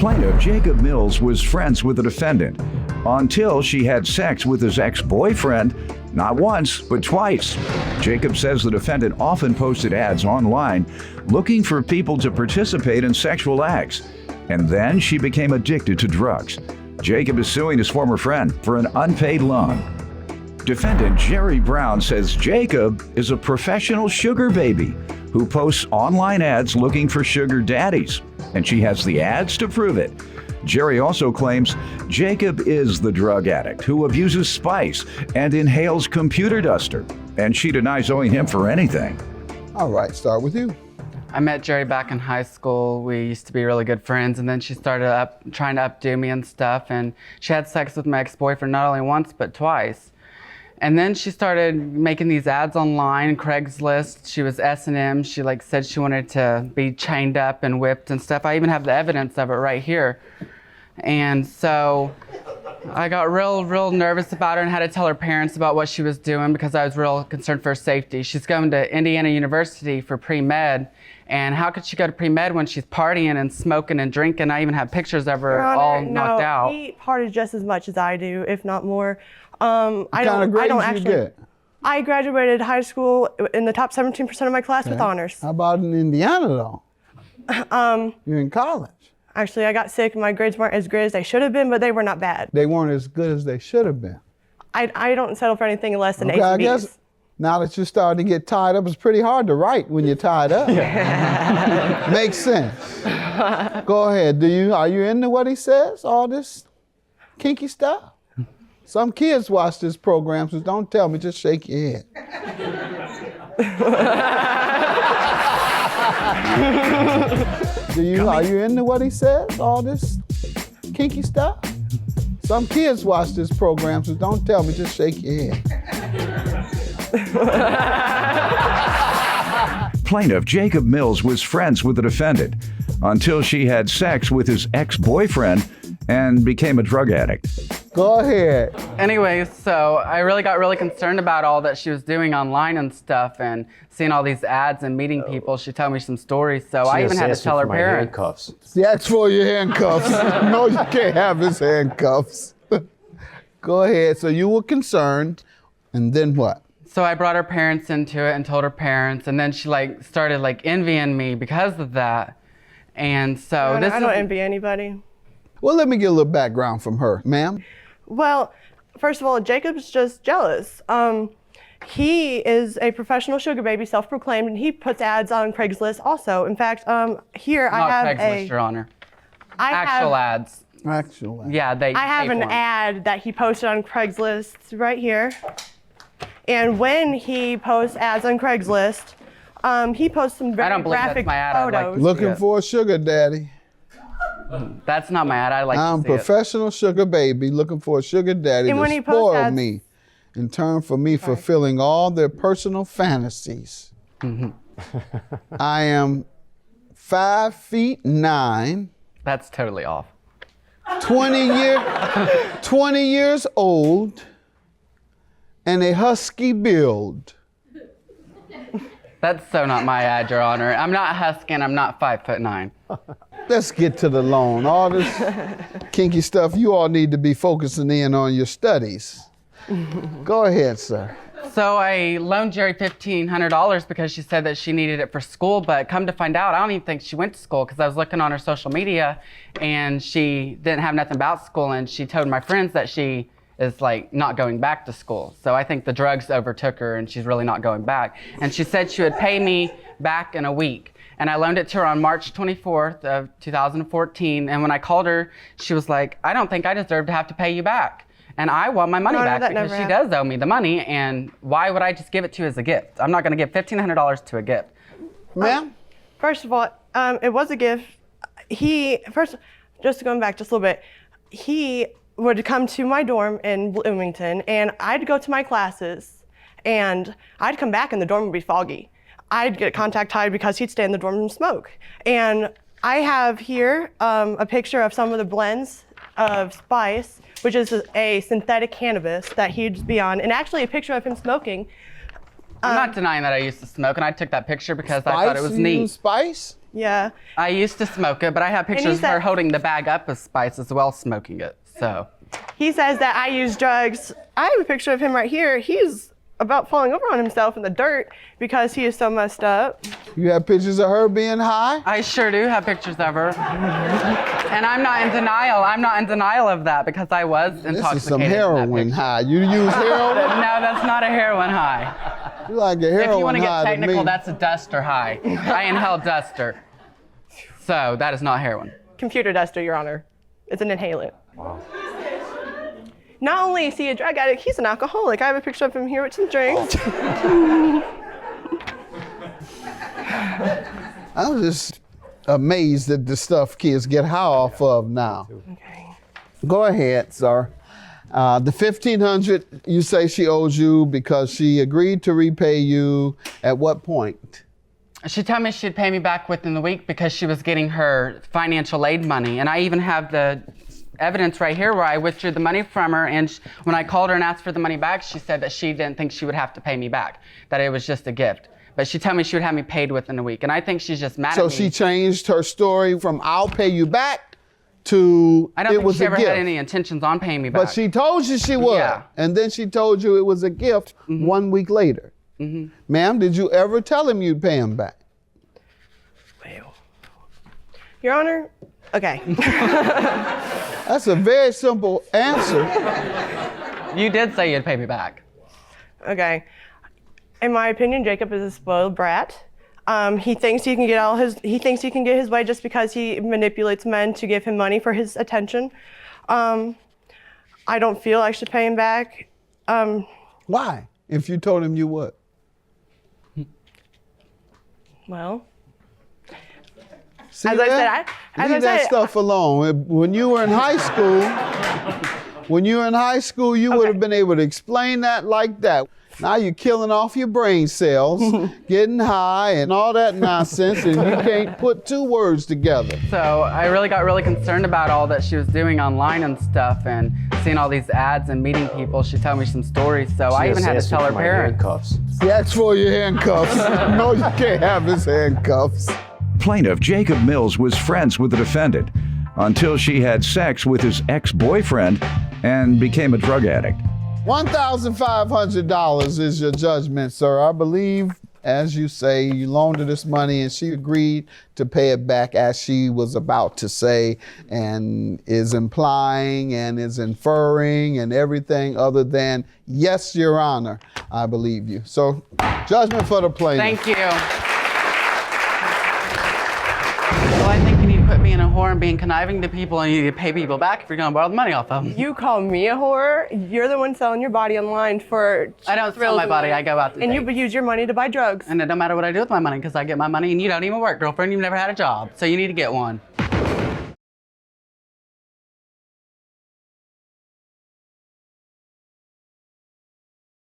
Plaintiff Jacob Mills was friends with the defendant until she had sex with his ex-boyfriend, not once, but twice. Jacob says the defendant often posted ads online looking for people to participate in sexual acts, and then she became addicted to drugs. Jacob is suing his former friend for an unpaid loan. Defendant Jerry Brown says Jacob is a professional sugar baby who posts online ads looking for sugar daddies, and she has the ads to prove it. Jerry also claims Jacob is the drug addict who abuses spice and inhales computer duster, and she denies owing him for anything. All right, start with you. I met Jerry back in high school. We used to be really good friends, and then she started trying to updo me and stuff, and she had sex with my ex-boyfriend not only once, but twice. And then she started making these ads online, Craigslist. She was S&M. She said she wanted to be chained up and whipped and stuff. I even have the evidence of it right here. And so I got real nervous about her and had to tell her parents about what she was doing because I was real concerned for her safety. She's going to Indiana University for pre-med. And how could she go to pre-med when she's partying and smoking and drinking? I even have pictures of her all knocked out. He partied just as much as I do, if not more. What kind of grades you get? I graduated high school in the top 17% of my class with honors. How about in Indiana, though? You're in college. Actually, I got sick. My grades weren't as good as they should have been, but they were not bad. They weren't as good as they should have been. I don't settle for anything less than A's I and B's. guess now that you're starting to get tied up, it's pretty hard to write when you're tied up. Makes sense. Go ahead. Are you into what he says? All this kinky stuff? Some kids watch this program, so don't tell me, just shake your head. Are you into what he says? All this kinky stuff? Some kids watch this program, so don't tell me, just shake your head. Plaintiff Jacob Mills was friends with the defendant until she had sex with his ex-boyfriend and became a drug addict. Go ahead. Anyway, so I really got concerned about all that she was doing online and stuff and seeing all these ads and meeting people. She told me some stories, so I even had to tell her parents. Handcuffs. That's for your handcuffs. No, you can't have his handcuffs. Go ahead. So you were concerned, and then what? So I brought her parents into it and told her parents, and then she started envying me because of that. And so I don't envy anybody. Well, let me get a little background from her, ma'am. Well, first of all, Jacob's just jealous. He is a professional sugar baby, self-proclaimed, and he puts ads on Craigslist also. In fact, here I have Not Craigslist, Your Honor. Actual ads. Actual ads. Yeah, I have an ad that he posted on Craigslist right here. And when he posts ads on Craigslist, he posts some very graphic photos. Looking for a sugar daddy. That's not my ad. I like I'm to see professional sugar baby looking for a sugar daddy to spoil me in turn for me fulfilling all their personal fantasies. I am 5'9". That's totally off. 20 years old and a husky build. That's so not my ad, Your Honor. I'm not husky and I'm not 5'9". Let's get to the loan. All this kinky stuff, you all need to be focusing in on your studies. Go ahead, sir. So I loaned Jerry $1,500 because she said that she needed it for school, but come to find out, I don't even think she went to school because I was looking on her social media and she didn't have nothing about school, and she told my friends that she is not going back to school. So I think the drugs overtook her and she's really not going back. And she said she would pay me back in a week. And I loaned it to her on March 24th of 2014. And when I called her, she was like, I don't think I deserve to have to pay you back. And I want my money back because she does owe me the money. And why would I just give it to you as a gift? I'm not going to give $1,500 to a gift. Ma'am? First of all, it was a gift. Just going back just a little bit, he would come to my dorm in Bloomington and I'd go to my classes and I'd come back and the dorm would be foggy. I'd get contact high because he'd stay in the dorm and smoke. And I have here a picture of some of the blends of spice, which is a synthetic cannabis that he'd be on, and actually a picture of him smoking. I'm not denying that I used to smoke, and I took that picture because I thought it was neat. Spice? Yeah. I used to smoke it, but I have pictures of her holding the bag up with spice as well, smoking it. So he says that I use drugs. I have a picture of him right here. He's about falling over on himself in the dirt because he is so messed up. You have pictures of her being high? I sure do have pictures of her. And I'm not in denial. I'm not in denial of that because I was intoxicated. This is some heroin high. You use heroin? No, that's not a heroin high. You like a heroin high. If you want to get to technical, me. that's a duster high. I inhaled duster. So that is not heroin. Computer duster, Your Honor. It's an inhalant. Wow. Not only is he a drug addict, he's an alcoholic. I have a picture of him here with some drinks. I'm just amazed at the stuff kids get high off of now. Okay. Go ahead, sir. The $1,500 you say she owes you because she agreed to repay you at what point? She told me she'd pay me back within the week because she was getting her financial aid money. And I even have the evidence right here where I withdrew the money from her, and when I called her and asked for the money back, she said that she didn't think she would have to pay me back, that it was just a gift. But she told me she would have me paid within a week, and I think she's just mad at me. So she changed her story from "I'll pay you back" to I don't "it think was she a ever gift." had any intentions on paying me back. But she told you she would, Yeah. and then she told you it was a gift 1 week later. Ma'am, did you ever tell him you'd pay him back? Well, Your Honor, okay. That's a very simple answer. You did say you'd pay me back. Okay. In my opinion, Jacob is a spoiled brat. He thinks he can get his way just because he manipulates men to give him money for his attention. I don't feel I should pay him back. Why? If you told him you would. Well, See as that? I said, Leave that stuff alone. When you were in high school, you would have been able to explain that like that. Now you're killing off your brain cells, getting high and all that nonsense, and you can't put two words together. So I really got really concerned about all that she was doing online and stuff, and seeing all these ads and meeting people. She told me some stories, so I even had to tell her parents. Handcuffs. He asked for your handcuffs. No, you can't have his handcuffs. Plaintiff Jacob Mills was friends with the defendant until she had sex with his ex-boyfriend and became a drug addict. $1,500 is your judgment, sir. I believe, as you say, you loaned her this money and she agreed to pay it back as she was about to say, and is implying and is inferring and everything other than, yes, Your Honor, I believe you. So, judgment for the plaintiff. Thank you. Well, I think you need to put me in a whore and being conniving to people, and you need to pay people back if you're going to borrow the money off of them. You call me a whore? You're the one selling your body online for I don't sell my body. I go out to and date. you use your money to buy drugs. And it don't matter what I do with my money because I get my money and you don't even work, girlfriend. You've never had a job, so you need to get one.